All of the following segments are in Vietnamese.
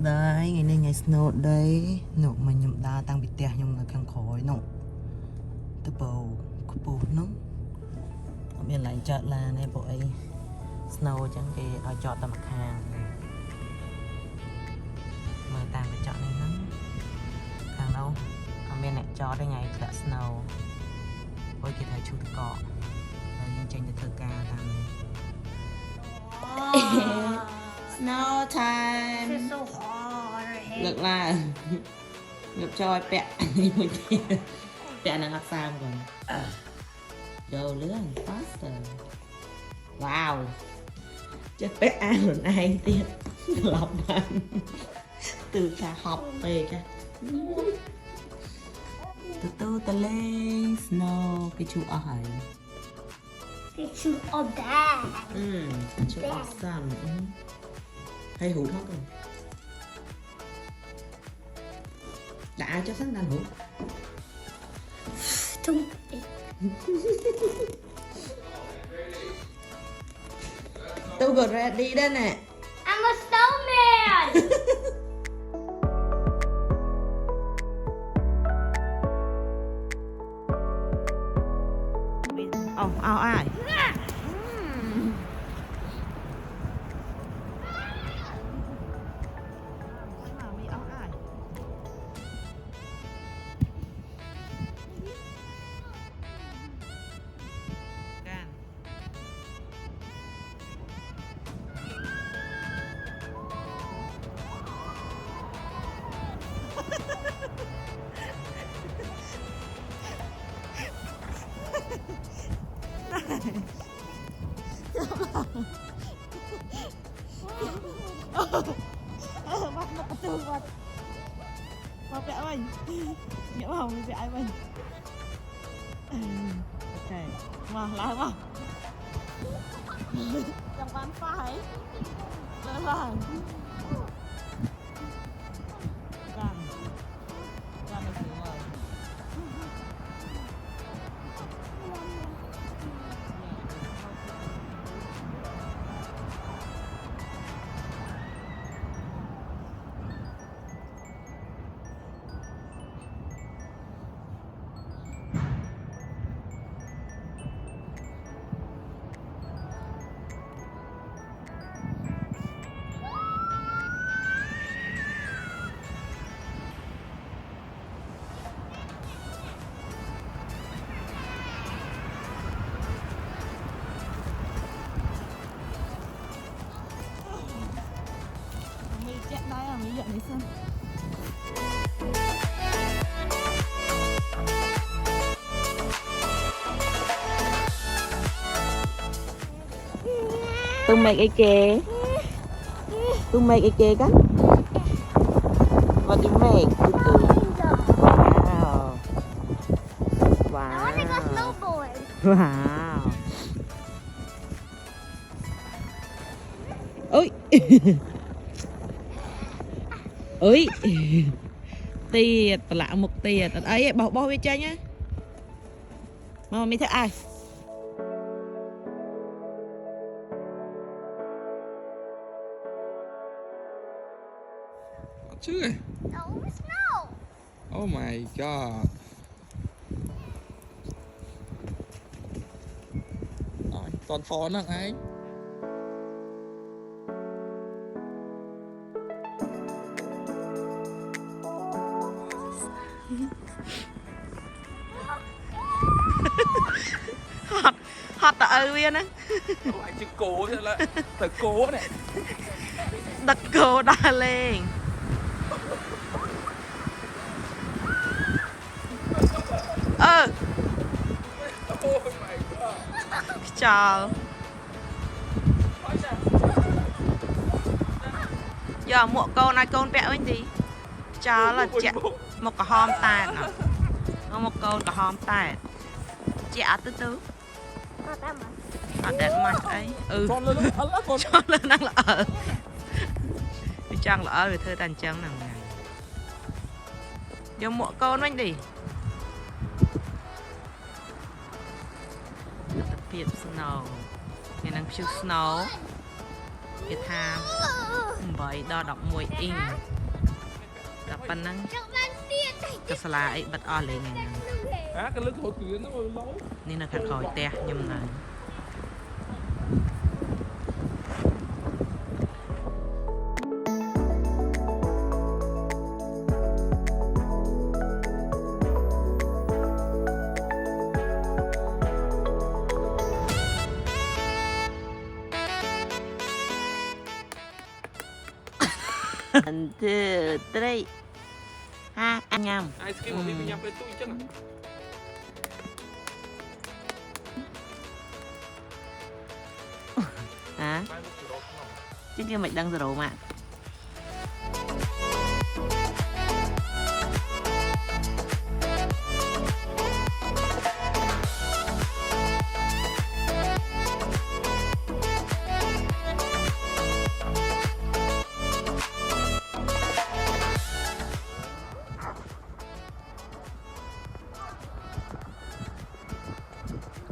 Đây, ngày nay ngày snow đây. Nụ mà nhụm đa tăng bị tè nhung ở khang khói nụ. Từ bầu cục nó. Ở bên lại chợt là này bộ ấy snow chẳng cái ở chọt tầm mặt hàng. Mà tạm phải chọn này nó. Hàng đâu? Ở bên này chọt đây ngày là snow. Ôi cái thời chú tự cọ. Rồi nhưng tranh được thơ ca tạm này. Snow time. It's so hard. Lực là ngập trôi bẹ như một kia bẹ là ngập sao còn vô lươn faster. Wow chết bé ăn lần ai tiết lọc bạn từ cả học về cả từ từ ta lên snow cái chú ở hải Cái chú ở đây. cái chú ở sàn hay hủ thoát rồi đã cho sáng đàn hủ Tung. tôi gột ra đi đây nè. I'm a snowman. Ai bắt nó bắt từ bắt vẽ mình nghĩa vào mình vẽ mình ok mà lại mà trong bán phải lên là càng càng được rồi. Đây là mấy dạng đấy xem. Tôi make cái kê. Tôi make cái kê kan? What do you make? Wow. Wow. I want to go snowboard. Wow. Ôi. Ôi tiệt lạ một tiệt ấy bỏ bỏ bên trên nhá mà mình thấy ai chứ No, it's snow. oh my god toàn phó nè anh hot tại viên á anh chứ cố thế lại phải cố này đặt cô đa lên oh my god chào giờ muộn câu này câu vẽ bên gì chào là chẹt một cái hòm tàn một câu cả hòm tàn chẹt từ từ ở đẹp mặt ấy cho lên năng là ở chăng là ở rồi thơ tàn trắng nào này giờ muộn câu anh đi tập hiệp snow ngày năng chiều snow គេថា8ដល់11អ៊ីងតែប៉ុណ្ណឹងក៏សាលាអីបិទអស់លេងហ្នឹង cái lưng hồi tuyến nó lỗi នេះនៅខាងក្រោយផ្ទះខ្ញុំនៅ1 2 3 5 ញ៉ាំ ai skin một đi với nhau với tôi chứ hả chứ kia mày đang rượu mà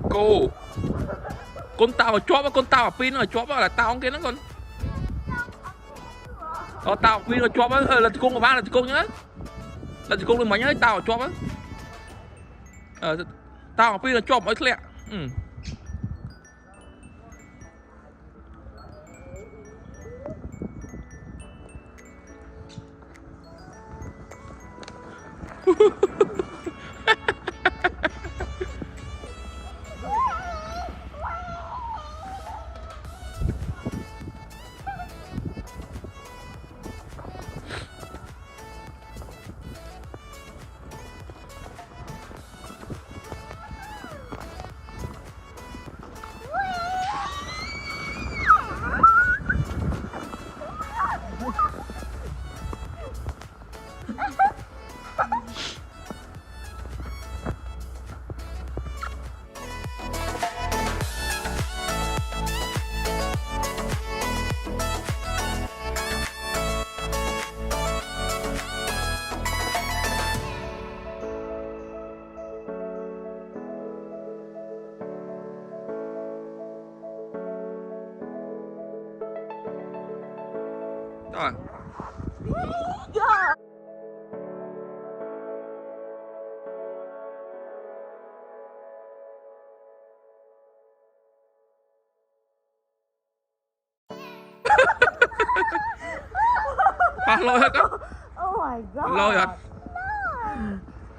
cô con tao ở chóp con tao ở pin ở chóp là tao không kia nó con tao ở pin ở chóp á là con của ba là con nhá là con được mấy nhá tao ở chóp á tao ở pin ở chóp mấy lẹ rồi lôi hết á. Oh my god. Lôi hết.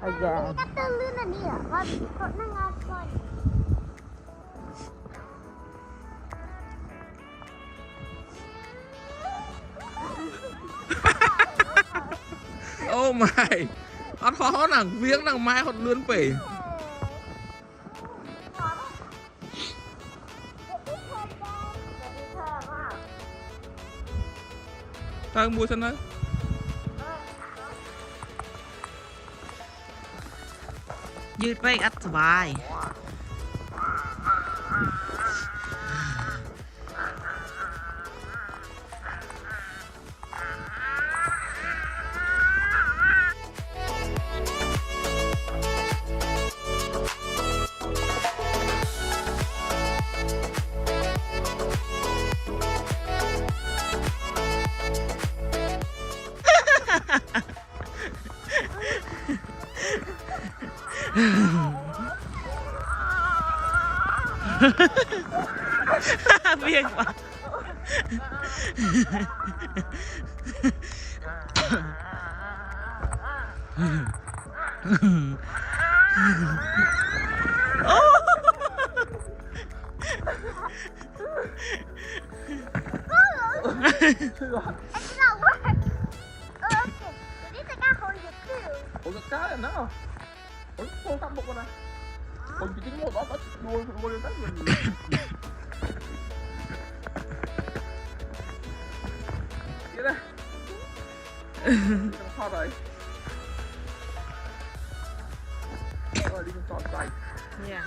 Again. Kata lu na dia. Kau na ngason. Oh my. Hot hot nàng viếng nàng mai hot lươn bể. Ta mua sân đấy.ยืดไปอัดสบาย Viên quá. It's not work. Okay. Jadi tekan hold it too. Ủa cái này nó. Ủa con tắm một con này. Ủa chỉ chính một đó đuôi lên tới mình. Vậy đó. Không rồi. Rồi đi con tròn tay. Yeah.